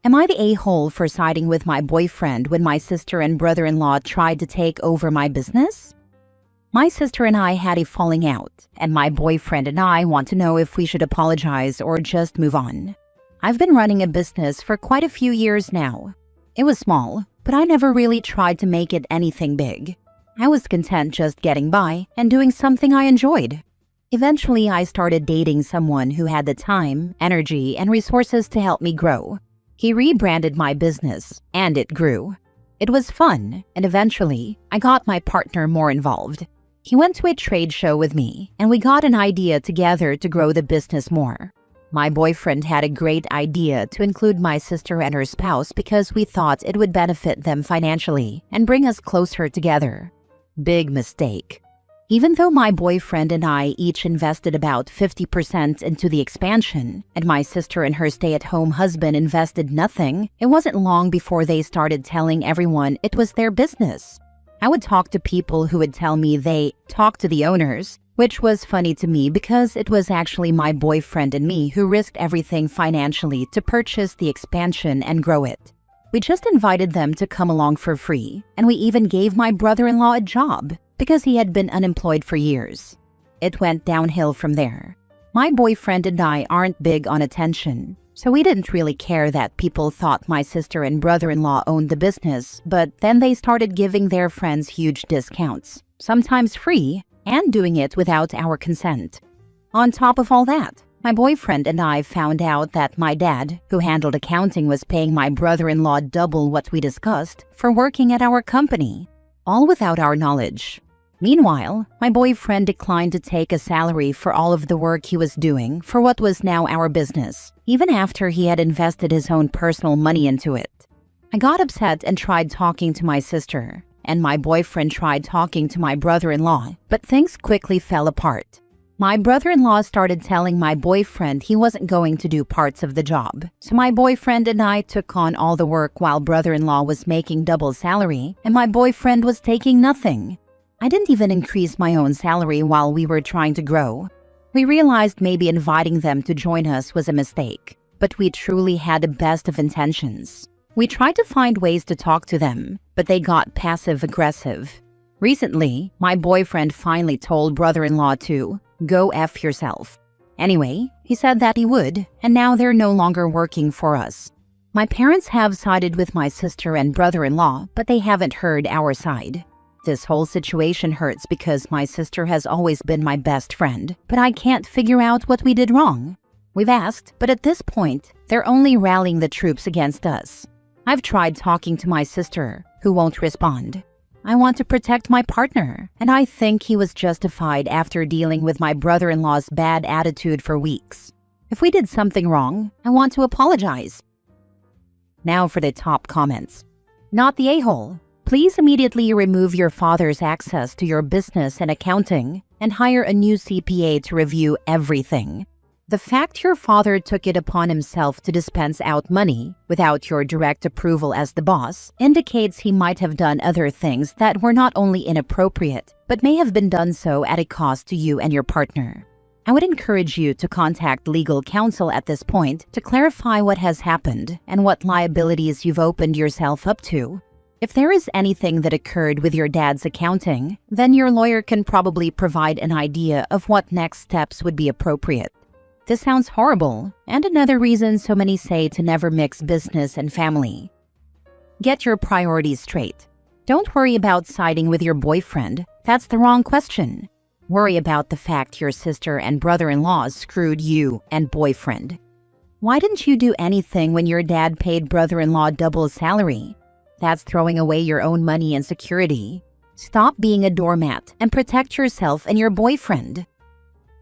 Am I the a-hole for siding with my boyfriend when my sister and brother-in-law tried to take over my business? My sister and I had a falling out, and my boyfriend and I want to know if we should apologize or just move on. I've been running a business for quite a few years now. It was small, but I never really tried to make it anything big. I was content just getting by and doing something I enjoyed. Eventually, I started dating someone who had the time, energy, and resources to help me grow. He rebranded my business, and it grew. It was fun, and eventually, I got my partner more involved. He went to a trade show with me, and we got an idea together to grow the business more. My boyfriend had a great idea to include my sister and her spouse because we thought it would benefit them financially and bring us closer together. Big mistake. Even though my boyfriend and I each invested about 50% into the expansion, and my sister and her stay-at-home husband invested nothing, it wasn't long before they started telling everyone it was their business. I would talk to people who would tell me they talked to the owners, which was funny to me because it was actually my boyfriend and me who risked everything financially to purchase the expansion and grow it. We just invited them to come along for free, and we even gave my brother-in-law a job because he had been unemployed for years. It went downhill from there. My boyfriend and I aren't big on attention, so we didn't really care that people thought my sister and brother-in-law owned the business, but then they started giving their friends huge discounts, sometimes free, and doing it without our consent. On top of all that, my boyfriend and I found out that my dad, who handled accounting, was paying my brother-in-law double what we discussed for working at our company, all without our knowledge. Meanwhile, my boyfriend declined to take a salary for all of the work he was doing for what was now our business, even after he had invested his own personal money into it. I got upset and tried talking to my sister, and my boyfriend tried talking to my brother-in-law, but things quickly fell apart. My brother-in-law started telling my boyfriend he wasn't going to do parts of the job, so my boyfriend and I took on all the work while brother-in-law was making double salary and my boyfriend was taking nothing. I didn't even increase my own salary while we were trying to grow. We realized maybe inviting them to join us was a mistake, but we truly had the best of intentions. We tried to find ways to talk to them, but they got passive-aggressive. Recently, my boyfriend finally told brother-in-law to go F yourself. Anyway, he said that he would, and now they're no longer working for us. My parents have sided with my sister and brother-in-law, but they haven't heard our side. This whole situation hurts because my sister has always been my best friend, but I can't figure out what we did wrong. We've asked, but at this point, they're only rallying the troops against us. I've tried talking to my sister, who won't respond. I want to protect my partner, and I think he was justified after dealing with my brother-in-law's bad attitude for weeks. If we did something wrong, I want to apologize. Now for the top comments. Not the a-hole. Please immediately remove your father's access to your business and accounting and hire a new CPA to review everything. The fact your father took it upon himself to dispense out money without your direct approval as the boss indicates he might have done other things that were not only inappropriate, but may have been done so at a cost to you and your partner. I would encourage you to contact legal counsel at this point to clarify what has happened and what liabilities you've opened yourself up to. If there is anything that occurred with your dad's accounting, then your lawyer can probably provide an idea of what next steps would be appropriate. This sounds horrible, and another reason so many say to never mix business and family. Get your priorities straight. Don't worry about siding with your boyfriend. That's the wrong question. Worry about the fact your sister and brother-in-law screwed you and boyfriend. Why didn't you do anything when your dad paid brother-in-law double salary? That's throwing away your own money and security. Stop being a doormat and protect yourself and your boyfriend.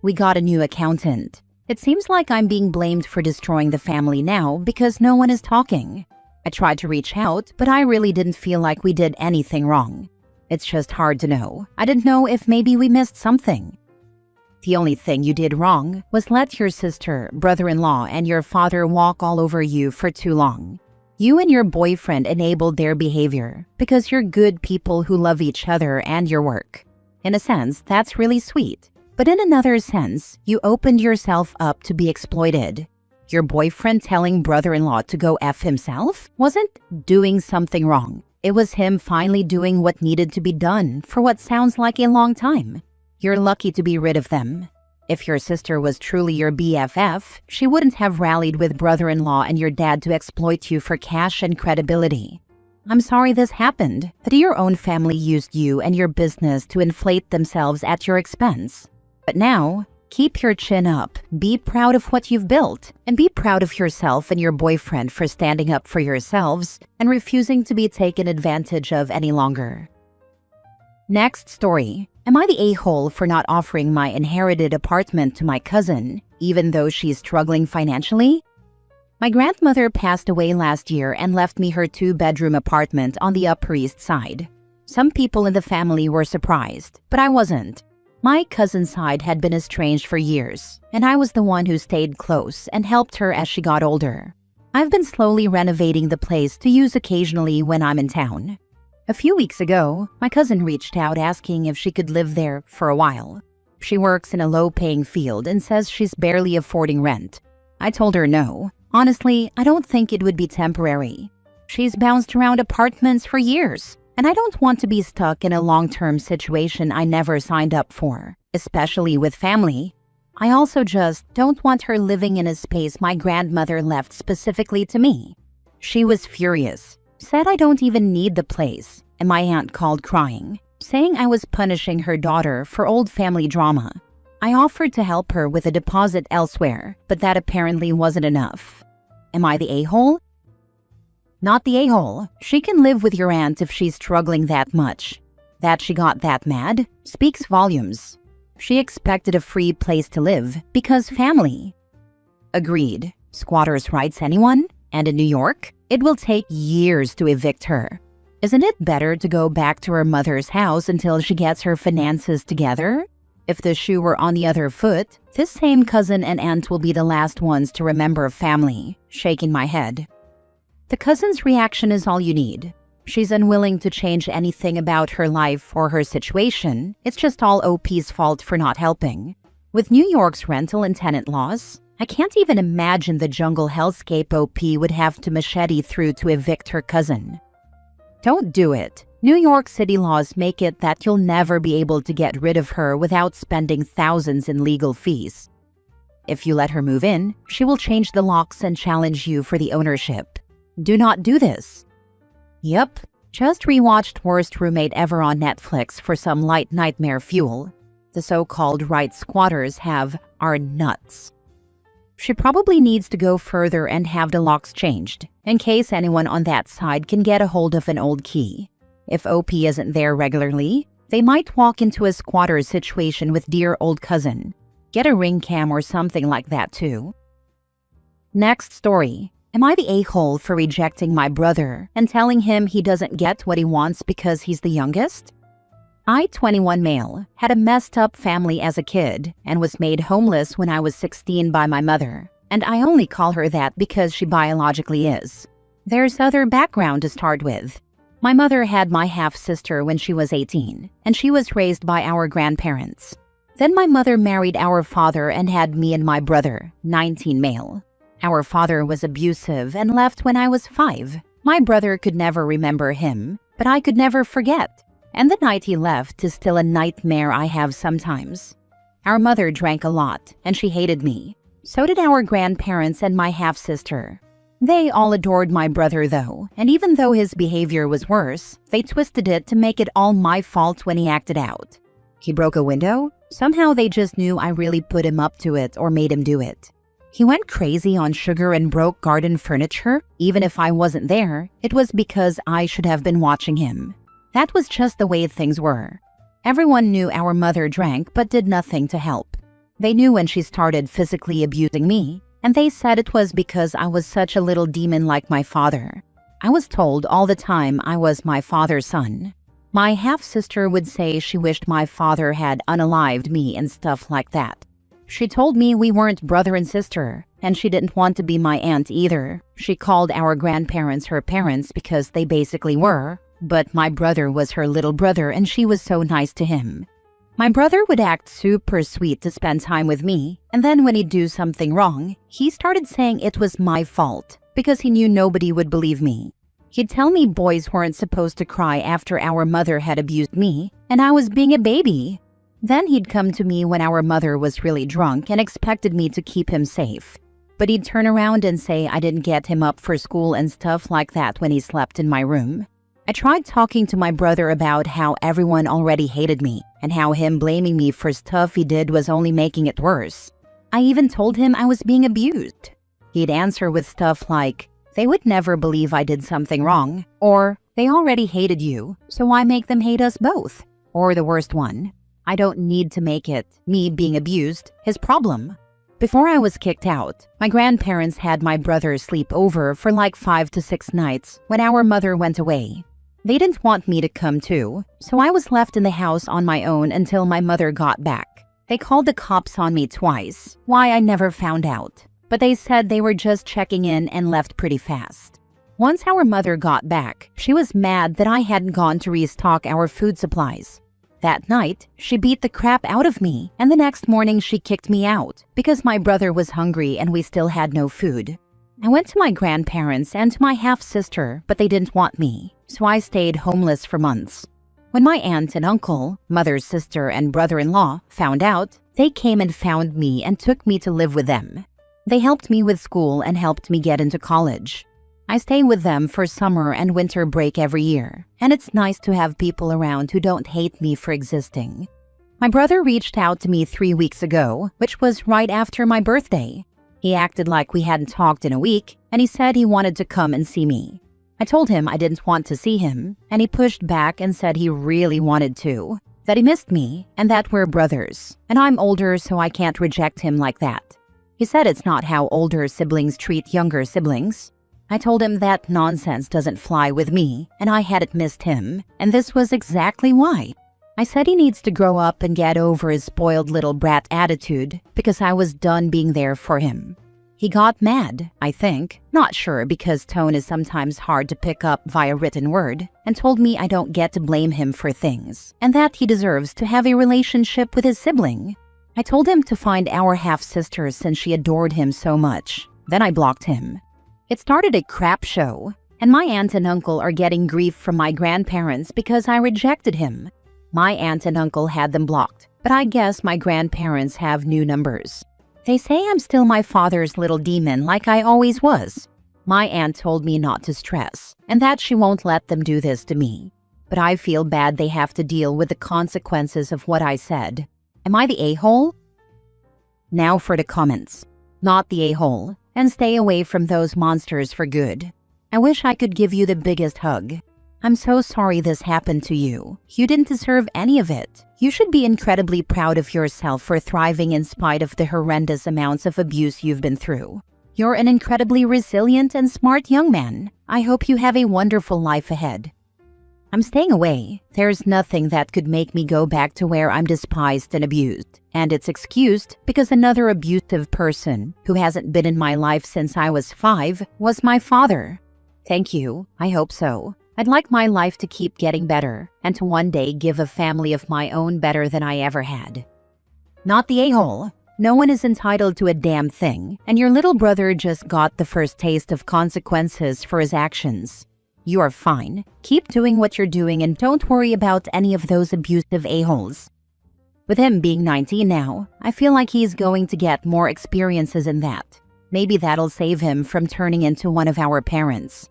We got a new accountant. It seems like I'm being blamed for destroying the family now because no one is talking. I tried to reach out, but I really didn't feel like we did anything wrong. It's just hard to know. I didn't know if maybe we missed something. The only thing you did wrong was let your sister, brother-in-law, and your father walk all over you for too long. You and your boyfriend enabled their behavior because you're good people who love each other and your work. In a sense, that's really sweet. But in another sense, you opened yourself up to be exploited. Your boyfriend telling brother-in-law to go F himself wasn't doing something wrong. It was him finally doing what needed to be done for what sounds like a long time. You're lucky to be rid of them. If your sister was truly your BFF, she wouldn't have rallied with brother-in-law and your dad to exploit you for cash and credibility. I'm sorry this happened, but your own family used you and your business to inflate themselves at your expense. But now, keep your chin up, be proud of what you've built, and be proud of yourself and your boyfriend for standing up for yourselves and refusing to be taken advantage of any longer. Next story. Am I the a-hole for not offering my inherited apartment to my cousin, even though she's struggling financially? My grandmother passed away last year and left me her 2-bedroom apartment on the Upper East Side. Some people in the family were surprised, but I wasn't. My cousin's side had been estranged for years, and I was the one who stayed close and helped her as she got older. I've been slowly renovating the place to use occasionally when I'm in town. A few weeks ago, my cousin reached out asking if she could live there for a while. She works in a low-paying field and says she's barely affording rent. I told her no. Honestly, I don't think it would be temporary. She's bounced around apartments for years, and I don't want to be stuck in a long-term situation I never signed up for, especially with family. I also just don't want her living in a space my grandmother left specifically to me. She was furious. Said I don't even need the place, and my aunt called crying, saying I was punishing her daughter for old family drama. I offered to help her with a deposit elsewhere, but that apparently wasn't enough. Am I the a-hole? Not the a-hole. She can live with your aunt if she's struggling that much. That she got that mad speaks volumes. She expected a free place to live because family. Agreed. Squatters' rights anyone? And in New York, it will take years to evict her. Isn't it better to go back to her mother's house until she gets her finances together? If the shoe were on the other foot, this same cousin and aunt will be the last ones to remember family, shaking my head. The cousin's reaction is all you need. She's unwilling to change anything about her life or her situation. It's just all OP's fault for not helping. With New York's rental and tenant laws, I can't even imagine the jungle hellscape OP would have to machete through to evict her cousin. Don't do it. New York City laws make it that you'll never be able to get rid of her without spending thousands in legal fees. If you let her move in, she will change the locks and challenge you for the ownership. Do not do this. Yep, just rewatched Worst Roommate Ever on Netflix for some light nightmare fuel. The so-called right squatters are nuts. She probably needs to go further and have the locks changed, in case anyone on that side can get a hold of an old key. If OP isn't there regularly, they might walk into a squatter situation with dear old cousin. Get a ring cam or something like that too. Next story. Am I the a-hole for rejecting my brother and telling him he doesn't get what he wants because he's the youngest? I, 21 male, had a messed up family as a kid and was made homeless when I was 16 by my mother, and I only call her that because she biologically is. There's other background to start with. My mother had my half-sister when she was 18, and she was raised by our grandparents. Then my mother married our father and had me and my brother, 19 male. Our father was abusive and left when I was 5. My brother could never remember him, but I could never forget. And the night he left is still a nightmare I have sometimes. Our mother drank a lot, and she hated me. So did our grandparents and my half-sister. They all adored my brother though, and even though his behavior was worse, they twisted it to make it all my fault when he acted out. He broke a window? Somehow they just knew I really put him up to it or made him do it. He went crazy on sugar and broke garden furniture. Even if I wasn't there, it was because I should have been watching him. That was just the way things were. Everyone knew our mother drank but did nothing to help. They knew when she started physically abusing me, and they said it was because I was such a little demon like my father. I was told all the time I was my father's son. My half-sister would say she wished my father had unalived me and stuff like that. She told me we weren't brother and sister, and she didn't want to be my aunt either. She called our grandparents her parents because they basically were. But my brother was her little brother and she was so nice to him. My brother would act super sweet to spend time with me, and then when he'd do something wrong, he started saying it was my fault because he knew nobody would believe me. He'd tell me boys weren't supposed to cry after our mother had abused me, and I was being a baby. Then he'd come to me when our mother was really drunk and expected me to keep him safe. But he'd turn around and say I didn't get him up for school and stuff like that when he slept in my room. I tried talking to my brother about how everyone already hated me and how him blaming me for stuff he did was only making it worse. I even told him I was being abused. He'd answer with stuff like, "They would never believe I did something wrong," or "They already hated you, so why make them hate us both?" Or the worst one, "I don't need to make it, me being abused, his problem." Before I was kicked out, my grandparents had my brother sleep over for like 5 to 6 nights when our mother went away. They didn't want me to come too, so I was left in the house on my own until my mother got back. They called the cops on me twice, why I never found out, but they said they were just checking in and left pretty fast. Once our mother got back, she was mad that I hadn't gone to restock our food supplies. That night, she beat the crap out of me, and the next morning she kicked me out because my brother was hungry and we still had no food. I went to my grandparents and to my half-sister, but they didn't want me, so I stayed homeless for months. When my aunt and uncle, mother's sister and brother-in-law, found out, they came and found me and took me to live with them. They helped me with school and helped me get into college. I stay with them for summer and winter break every year, and it's nice to have people around who don't hate me for existing. My brother reached out to me 3 weeks ago, which was right after my birthday. He acted like we hadn't talked in a week, and he said he wanted to come and see me. I told him I didn't want to see him, and he pushed back and said he really wanted to, that he missed me, and that we're brothers, and I'm older so I can't reject him like that. He said it's not how older siblings treat younger siblings. I told him that nonsense doesn't fly with me, and I hadn't missed him, and this was exactly why. I said he needs to grow up and get over his spoiled little brat attitude because I was done being there for him. He got mad, I think, not sure because tone is sometimes hard to pick up via written word, and told me I don't get to blame him for things, and that he deserves to have a relationship with his sibling. I told him to find our half-sister since she adored him so much. Then I blocked him. It started a crap show, and my aunt and uncle are getting grief from my grandparents because I rejected him. My aunt and uncle had them blocked, but I guess my grandparents have new numbers. They say I'm still my father's little demon like I always was. My aunt told me not to stress, and that she won't let them do this to me. But I feel bad they have to deal with the consequences of what I said. Am I the a-hole? Now for the comments. Not the a-hole, and stay away from those monsters for good. I wish I could give you the biggest hug. I'm so sorry this happened to you. You didn't deserve any of it. You should be incredibly proud of yourself for thriving in spite of the horrendous amounts of abuse you've been through. You're an incredibly resilient and smart young man. I hope you have a wonderful life ahead. I'm staying away. There's nothing that could make me go back to where I'm despised and abused. And it's excused because another abusive person, who hasn't been in my life since I was 5, was my father. Thank you. I hope so. I'd like my life to keep getting better and to one day give a family of my own better than I ever had. Not the a-hole. No one is entitled to a damn thing, and your little brother just got the first taste of consequences for his actions. You are fine. Keep doing what you're doing and don't worry about any of those abusive a-holes. With him being 19 now, I feel like he's going to get more experiences in that. Maybe that'll save him from turning into one of our parents.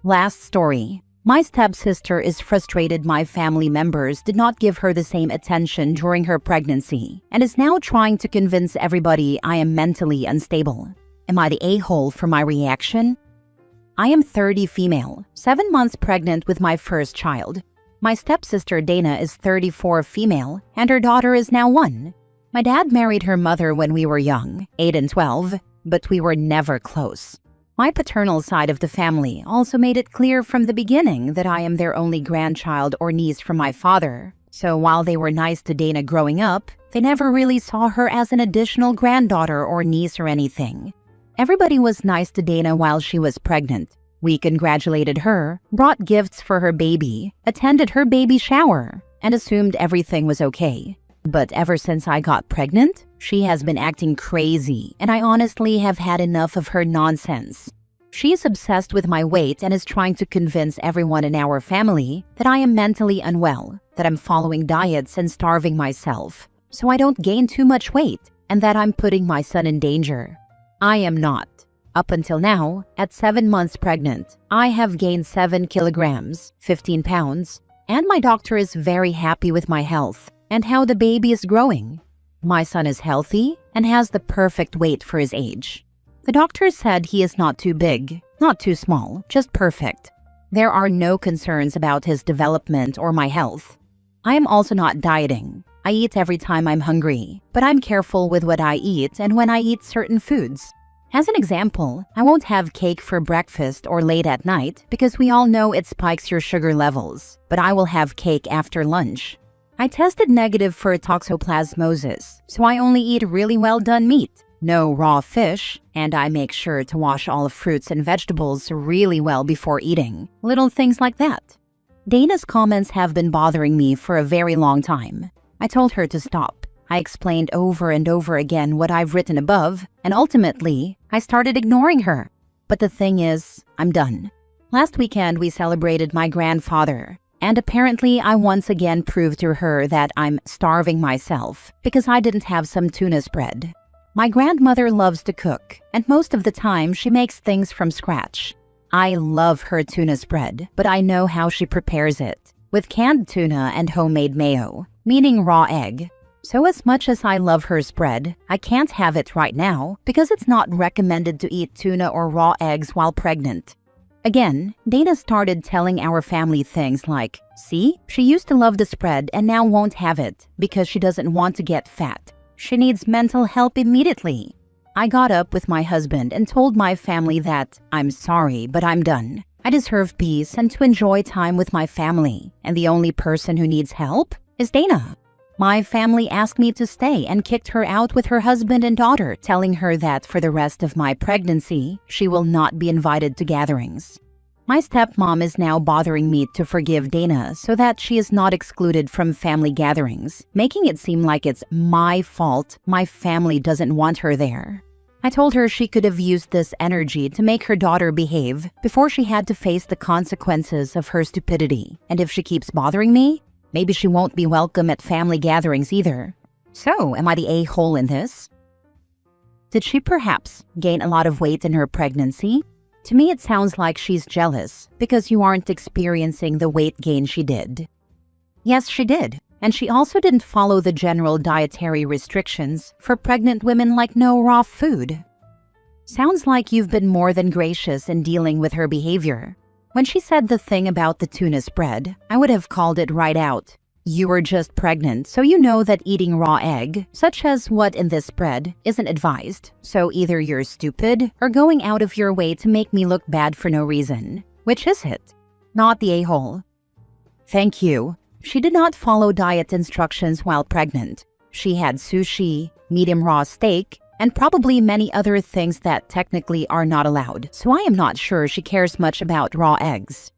Last story. My stepsister is frustrated my family members did not give her the same attention during her pregnancy and is now trying to convince everybody I am mentally unstable. Am I the a-hole for my reaction? I am 30 female, 7 months pregnant with my first child. My stepsister Dana is 34 female and her daughter is now 1. My dad married her mother when we were young, 8 and 12, but we were never close. My paternal side of the family also made it clear from the beginning that I am their only grandchild or niece from my father. So while they were nice to Dana growing up, they never really saw her as an additional granddaughter or niece or anything. Everybody was nice to Dana while she was pregnant. We congratulated her, brought gifts for her baby, attended her baby shower. and assumed everything was okay. But ever since I got pregnant, she has been acting crazy, and I honestly have had enough of her nonsense. She is obsessed with my weight and is trying to convince everyone in our family that I am mentally unwell, that I'm following diets and starving myself, so I don't gain too much weight, and that I'm putting my son in danger. I am not. Up until now, at 7 months pregnant, I have gained 7 kilograms, 15 pounds, and my doctor is very happy with my health and how the baby is growing. My son is healthy and has the perfect weight for his age. The doctor said he is not too big, not too small, just perfect. There are no concerns about his development or my health. I am also not dieting. I eat every time I'm hungry, but I'm careful with what I eat and when I eat certain foods. As an example, I won't have cake for breakfast or late at night because we all know it spikes your sugar levels, but I will have cake after lunch. I tested negative for toxoplasmosis, so I only eat really well-done meat, no raw fish, and I make sure to wash all fruits and vegetables really well before eating. Little things like that. Dana's comments have been bothering me for a very long time. I told her to stop. I explained over and over again what I've written above, and ultimately, I started ignoring her. But the thing is, I'm done. Last weekend, we celebrated my grandfather. And apparently, I once again proved to her that I'm starving myself because I didn't have some tuna spread. My grandmother loves to cook, and most of the time she makes things from scratch. I love her tuna spread, but I know how she prepares it, with canned tuna and homemade mayo, meaning raw egg. So as much as I love her spread, I can't have it right now because it's not recommended to eat tuna or raw eggs while pregnant. Again, Dana started telling our family things like, see, she used to love the spread and now won't have it because she doesn't want to get fat. She needs mental help immediately. I got up with my husband and told my family that I'm sorry, but I'm done. I deserve peace and to enjoy time with my family, and the only person who needs help is Dana. My family asked me to stay and kicked her out with her husband and daughter, telling her that for the rest of my pregnancy, she will not be invited to gatherings. My stepmom is now bothering me to forgive Dana so that she is not excluded from family gatherings, making it seem like it's my fault my family doesn't want her there. I told her she could have used this energy to make her daughter behave before she had to face the consequences of her stupidity, and if she keeps bothering me, maybe she won't be welcome at family gatherings either. So, am I the a-hole in this? Did she perhaps gain a lot of weight in her pregnancy? To me, it sounds like she's jealous because you aren't experiencing the weight gain she did. Yes, she did. And she also didn't follow the general dietary restrictions for pregnant women like no raw food. Sounds like you've been more than gracious in dealing with her behavior. When she said the thing about the tuna spread, I would have called it right out. You were just pregnant, so you know that eating raw egg, such as what in this spread, isn't advised. So either you're stupid or going out of your way to make me look bad for no reason. Which is it? Not the a-hole. Thank you. She did not follow diet instructions while pregnant. She had sushi, medium raw steak, and probably many other things that technically are not allowed, so I am not sure she cares much about raw eggs.